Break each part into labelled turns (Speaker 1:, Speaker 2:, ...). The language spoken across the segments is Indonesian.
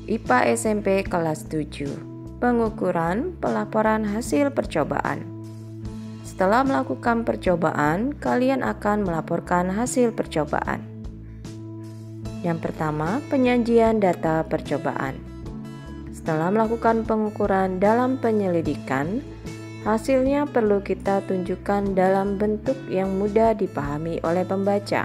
Speaker 1: IPA SMP kelas 7. Pengukuran pelaporan hasil percobaan. Setelah melakukan percobaan, kalian akan melaporkan hasil percobaan. Yang pertama, penyajian data percobaan. Setelah melakukan pengukuran dalam penyelidikan, hasilnya perlu kita tunjukkan dalam bentuk yang mudah dipahami oleh pembaca.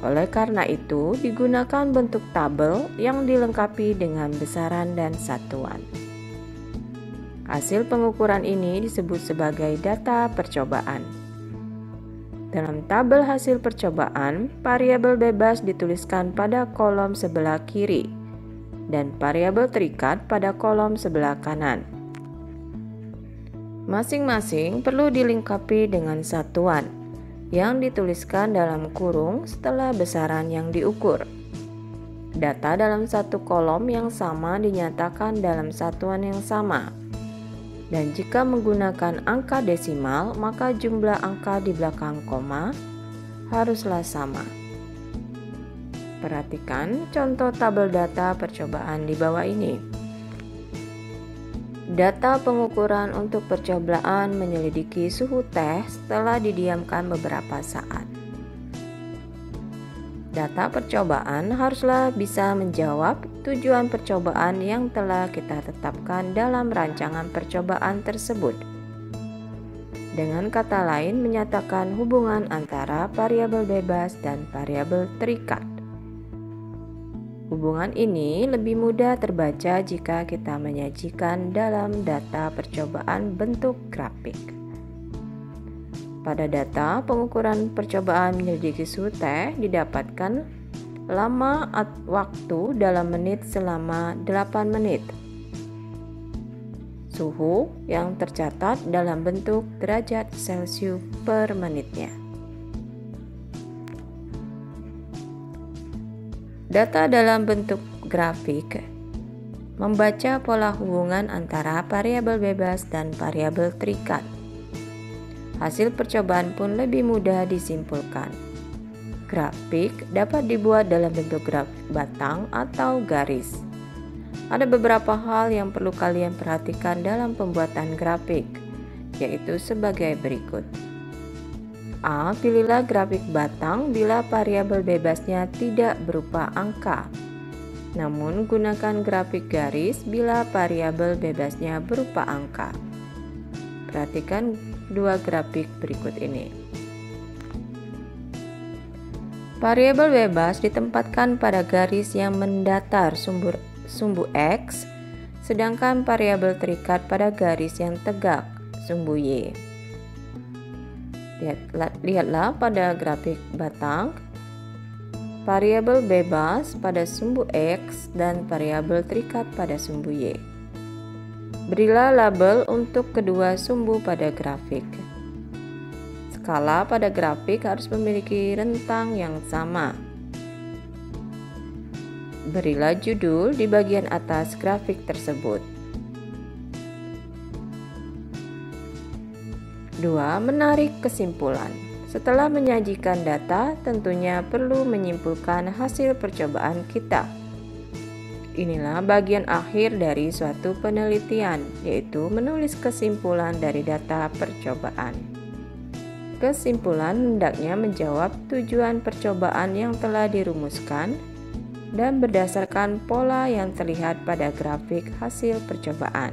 Speaker 1: Oleh karena itu, digunakan bentuk tabel yang dilengkapi dengan besaran dan satuan. Hasil pengukuran ini disebut sebagai data percobaan. Dalam tabel hasil percobaan, variabel bebas dituliskan pada kolom sebelah kiri dan variabel terikat pada kolom sebelah kanan. Masing-masing perlu dilengkapi dengan satuan yang dituliskan dalam kurung setelah besaran yang diukur. Data dalam satu kolom yang sama dinyatakan dalam satuan yang sama. Dan jika menggunakan angka desimal, maka jumlah angka di belakang koma haruslah sama. Perhatikan contoh tabel data percobaan di bawah ini. Data pengukuran untuk percobaan menyelidiki suhu teh setelah didiamkan beberapa saat. Data percobaan haruslah bisa menjawab tujuan percobaan yang telah kita tetapkan dalam rancangan percobaan tersebut. Dengan kata lain, menyatakan hubungan antara variabel bebas dan variabel terikat. Hubungan ini lebih mudah terbaca jika kita menyajikan dalam data percobaan bentuk grafik. Pada data pengukuran percobaan menyelidiki suhu teh didapatkan lama waktu dalam menit selama 8 menit. Suhu yang tercatat dalam bentuk derajat Celcius per menitnya. Data dalam bentuk grafik membaca pola hubungan antara variabel bebas dan variabel terikat. Hasil percobaan pun lebih mudah disimpulkan. Grafik dapat dibuat dalam bentuk grafik batang atau garis. Ada beberapa hal yang perlu kalian perhatikan dalam pembuatan grafik, yaitu sebagai berikut. A. Pilihlah grafik batang bila variabel bebasnya tidak berupa angka. Namun, gunakan grafik garis bila variabel bebasnya berupa angka. Perhatikan dua grafik berikut ini. Variabel bebas ditempatkan pada garis yang mendatar sumbu X, sedangkan variabel terikat pada garis yang tegak sumbu Y. Lihatlah pada grafik batang, variabel bebas pada sumbu X dan variabel terikat pada sumbu Y. Berilah label untuk kedua sumbu pada grafik. Skala pada grafik harus memiliki rentang yang sama. Berilah judul di bagian atas grafik tersebut. 2. Menarik kesimpulan. Setelah menyajikan data, tentunya perlu menyimpulkan hasil percobaan kita. Inilah bagian akhir dari suatu penelitian, yaitu menulis kesimpulan dari data percobaan. Kesimpulan hendaknya menjawab tujuan percobaan yang telah dirumuskan dan berdasarkan pola yang terlihat pada grafik hasil percobaan.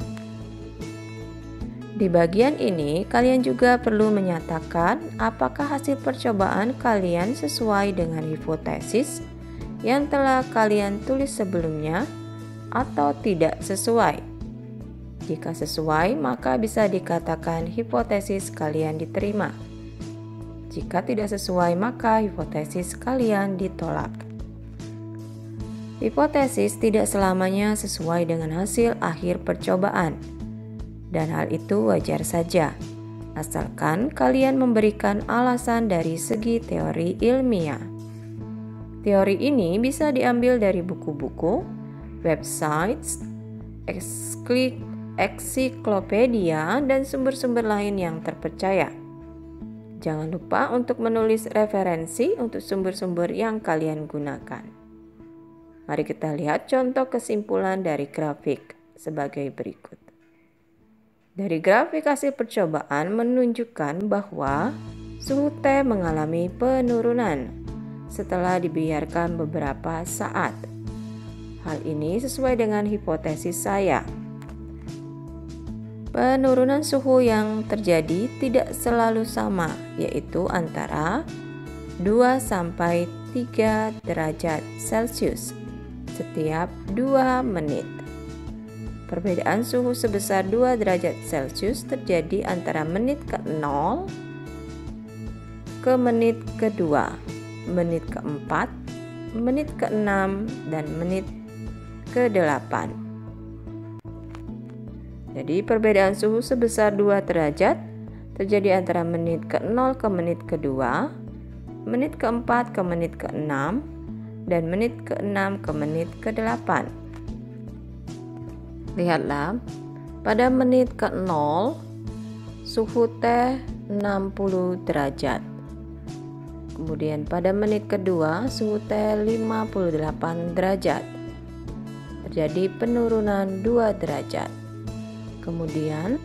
Speaker 1: Di bagian ini, kalian juga perlu menyatakan apakah hasil percobaan kalian sesuai dengan hipotesis yang telah kalian tulis sebelumnya atau tidak sesuai. Jika sesuai, maka bisa dikatakan hipotesis kalian diterima. Jika tidak sesuai, maka hipotesis kalian ditolak. Hipotesis tidak selamanya sesuai dengan hasil akhir percobaan. Dan hal itu wajar saja, asalkan kalian memberikan alasan dari segi teori ilmiah. Teori ini bisa diambil dari buku-buku, websites, ensiklopedia, dan sumber-sumber lain yang terpercaya. Jangan lupa untuk menulis referensi untuk sumber-sumber yang kalian gunakan. Mari kita lihat contoh kesimpulan dari grafik sebagai berikut. Dari grafik hasil percobaan menunjukkan bahwa suhu teh mengalami penurunan setelah dibiarkan beberapa saat. Hal ini sesuai dengan hipotesis saya. Penurunan suhu yang terjadi tidak selalu sama, yaitu antara 2-3 derajat Celcius setiap 2 menit. Perbedaan suhu sebesar 2 derajat Celcius terjadi antara menit ke-0 ke menit ke-2, menit ke-4, menit ke-6, dan menit ke-8. Jadi perbedaan suhu sebesar 2 derajat terjadi antara menit ke-0 ke menit ke-2, menit ke-4 ke menit ke-6, dan menit ke-6 ke menit ke-8. Lihatlah, pada menit ke-0 suhu teh 60 derajat. Kemudian pada menit kedua suhu teh 58 derajat. Terjadi penurunan 2 derajat. Kemudian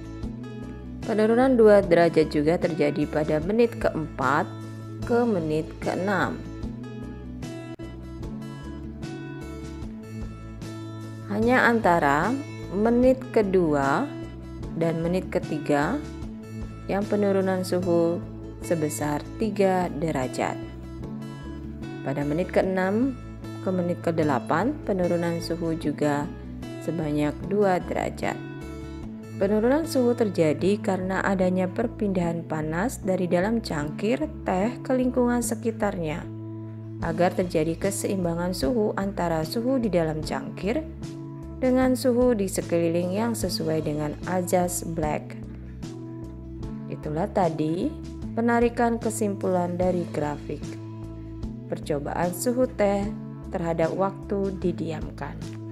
Speaker 1: penurunan 2 derajat juga terjadi pada menit ke-4 ke menit ke-6. Hanya antara menit kedua dan menit ketiga yang penurunan suhu sebesar 3 derajat. Pada menit ke-6 ke menit ke-8 penurunan suhu juga sebanyak 2 derajat. Penurunan suhu terjadi karena adanya perpindahan panas dari dalam cangkir teh ke lingkungan sekitarnya, agar terjadi keseimbangan suhu antara suhu di dalam cangkir dengan suhu di sekeliling yang sesuai dengan azas Black. Itulah tadi penarikan kesimpulan dari grafik percobaan suhu teh terhadap waktu didiamkan.